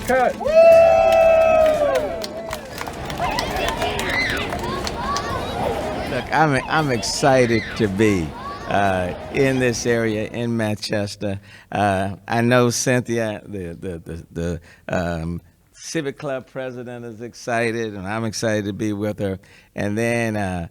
cut. Look, I'm excited to be in this area in Manchester. I know Cynthia, the Civic Club president, is excited, and I'm excited to be with her. And then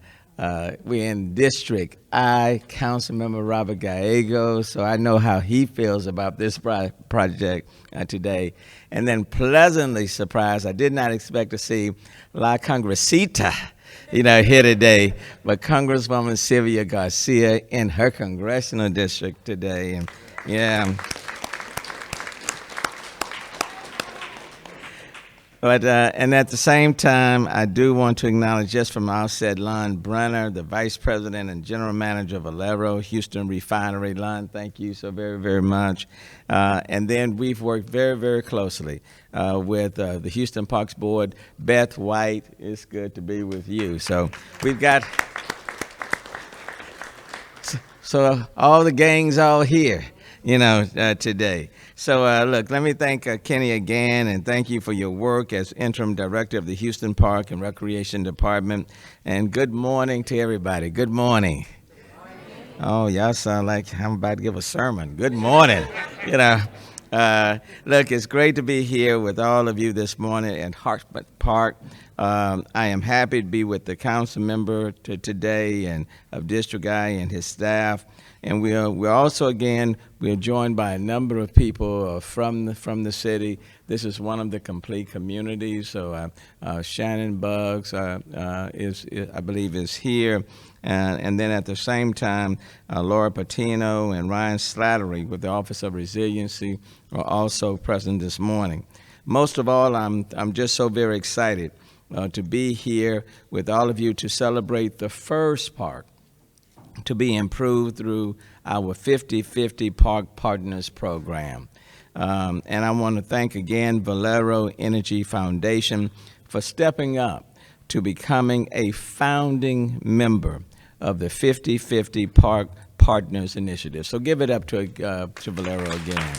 we're in District I, Councilmember Robert Gallegos, so I know how he feels about this project today. And then pleasantly surprised, I did not expect to see La Congresita, here today, but Congresswoman Sylvia Garcia in her congressional district today. And yeah. But and at the same time, I do want to acknowledge just from outset Lon Brenner, the Vice President and General Manager of Valero Houston Refinery. Lon, thank you so very, very much. And then we've worked very, very closely with the Houston Parks Board. Beth White, it's good to be with you. So we've got, so all the gang's all here, today. So look, let me thank Kenny again, and thank you for your work as interim director of the Houston Park and Recreation Department. And good morning to everybody. Good morning. Oh, y'all sound like I'm about to give a sermon. Good morning. Look, it's great to be here with all of you this morning at Hartman Park. I am happy to be with the council member today and of District I and his staff. And we're also, again, we're joined by a number of people from the city. This is one of the complete communities. So Shannon Buggs I believe, is here. And then at the same time, Laura Patino and Ryan Slattery with the Office of Resiliency are also present this morning. Most of all, I'm just so very excited to be here with all of you to celebrate the first park to be improved through our 50/50 Park Partners program. And I want to thank again Valero Energy Foundation for stepping up to becoming a founding member of the 50/50 Park Partners Initiative. So give it up to Valero again.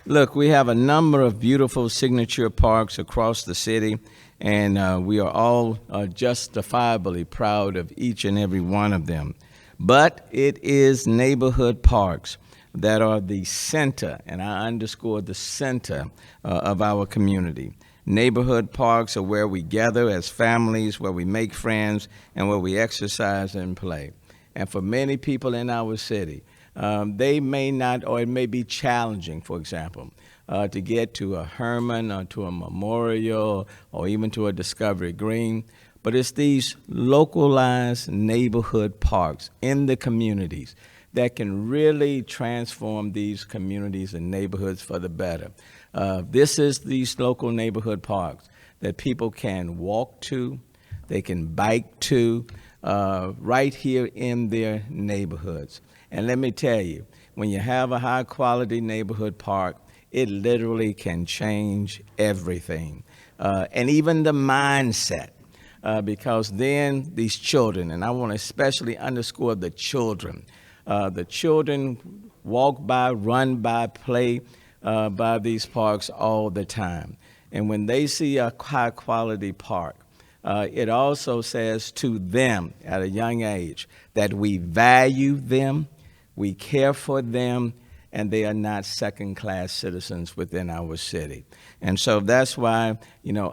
Look, we have a number of beautiful signature parks across the city, and we are all justifiably proud of each and every one of them. But it is neighborhood parks that are the center, and I underscore the center of our community. Neighborhood parks are where we gather as families, where we make friends, and where we exercise and play. And for many people in our city, they may not, or it may be challenging, for example, to get to a Hartman or to a Memorial or even to a Discovery Green. But it's these localized neighborhood parks in the communities that can really transform these communities and neighborhoods for the better. This is these local neighborhood parks that people can walk to, they can bike to, right here in their neighborhoods. And let me tell you, when you have a high-quality neighborhood park, it literally can change everything, and even the mindset, because then these children, and I want to especially underscore the children walk by, run by, play by these parks all the time. And when they see a high-quality park, it also says to them at a young age that we value them, we care for them, and they are not second-class citizens within our city. And so that's why,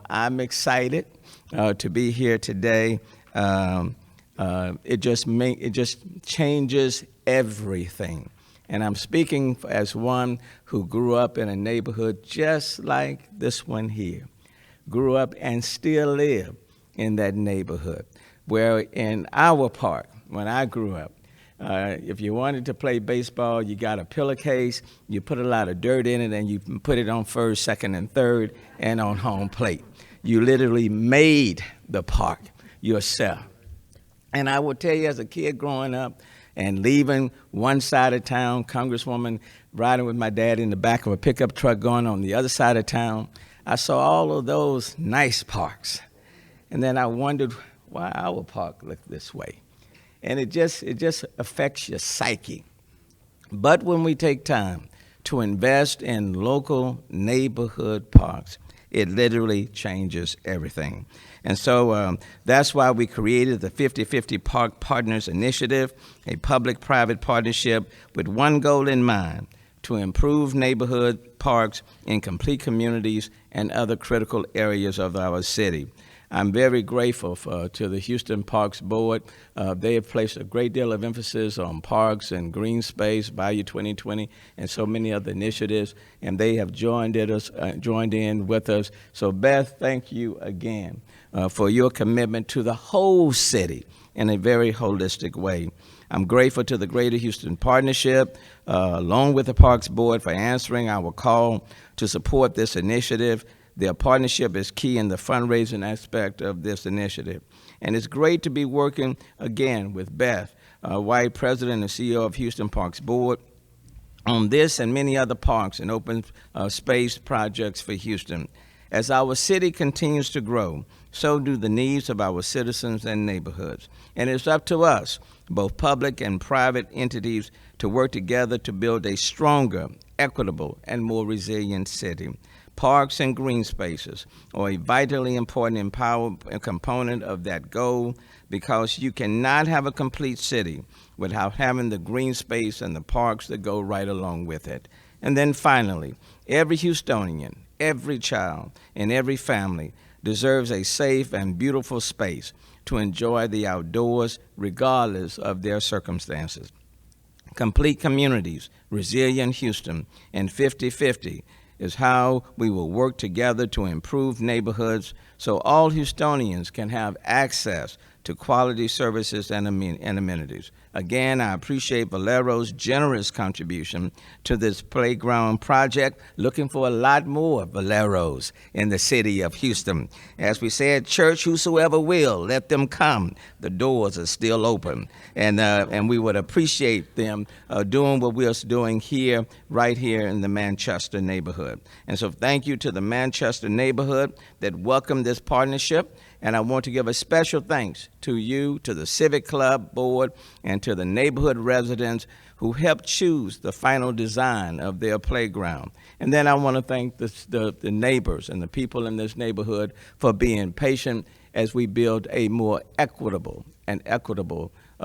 I'm excited to be here today. It just changes everything. And I'm speaking as one who grew up in a neighborhood just like this one here, grew up and still live in that neighborhood, where in our park, when I grew up, if you wanted to play baseball, you got a pillowcase, you put a lot of dirt in it, and you put it on first, second, and third, and on home plate. You literally made the park yourself. And I will tell you, as a kid growing up and leaving one side of town, Congresswoman riding with my dad in the back of a pickup truck going on the other side of town, I saw all of those nice parks. And then I wondered why our park looked this way. And it just affects your psyche, But when we take time to invest in local neighborhood parks, it literally changes everything. And so that's why we created the 50/50 Park Partners Initiative, a public-private partnership with one goal in mind: to improve neighborhood parks in complete communities and other critical areas of our city. I'm very grateful to the Houston Parks Board. They have placed a great deal of emphasis on parks and green space, Bayou 2020, and so many other initiatives, and they have joined in with us. So, Beth, thank you again for your commitment to the whole city in a very holistic way. I'm grateful to the Greater Houston Partnership, along with the Parks Board, for answering our call to support this initiative. Their partnership is key in the fundraising aspect of this initiative. And it's great to be working again with Beth White, President and CEO of Houston Parks Board, on this and many other parks and open space projects for Houston. As our city continues to grow, so do the needs of our citizens and neighborhoods. And it's up to us, both public and private entities, to work together to build a stronger, equitable, and more resilient city. Parks and green spaces are a vitally important component of that goal, because you cannot have a complete city without having the green space and the parks that go right along with it. And then finally, every Houstonian, every child, and every family deserves a safe and beautiful space to enjoy the outdoors regardless of their circumstances. Complete communities, resilient Houston, and 50/50 is how we will work together to improve neighborhoods so all Houstonians can have access to quality services and amenities. Again, I appreciate Valero's generous contribution to this playground project. Looking for a lot more Valeros in the city of Houston. As we said, church, whosoever will, let them come. The doors are still open. And we would appreciate them doing what we're doing here, right here in the Manchester neighborhood. And so thank you to the Manchester neighborhood that welcomed this partnership. And I want to give a special thanks to you, to the Civic Club Board, and to the neighborhood residents who helped choose the final design of their playground. And then I want to thank the neighbors and the people in this neighborhood for being patient as we build a more equitable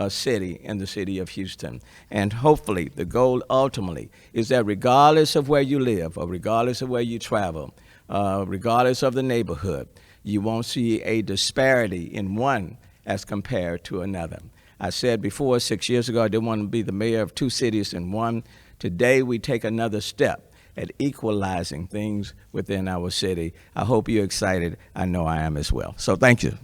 city in the city of Houston. And hopefully the goal ultimately is that regardless of where you live, or regardless of where you travel, regardless of the neighborhood, you won't see a disparity in one as compared to another. I said before, 6 years ago, I didn't want to be the mayor of two cities in one. Today, we take another step at equalizing things within our city. I hope you're excited. I know I am as well. So thank you.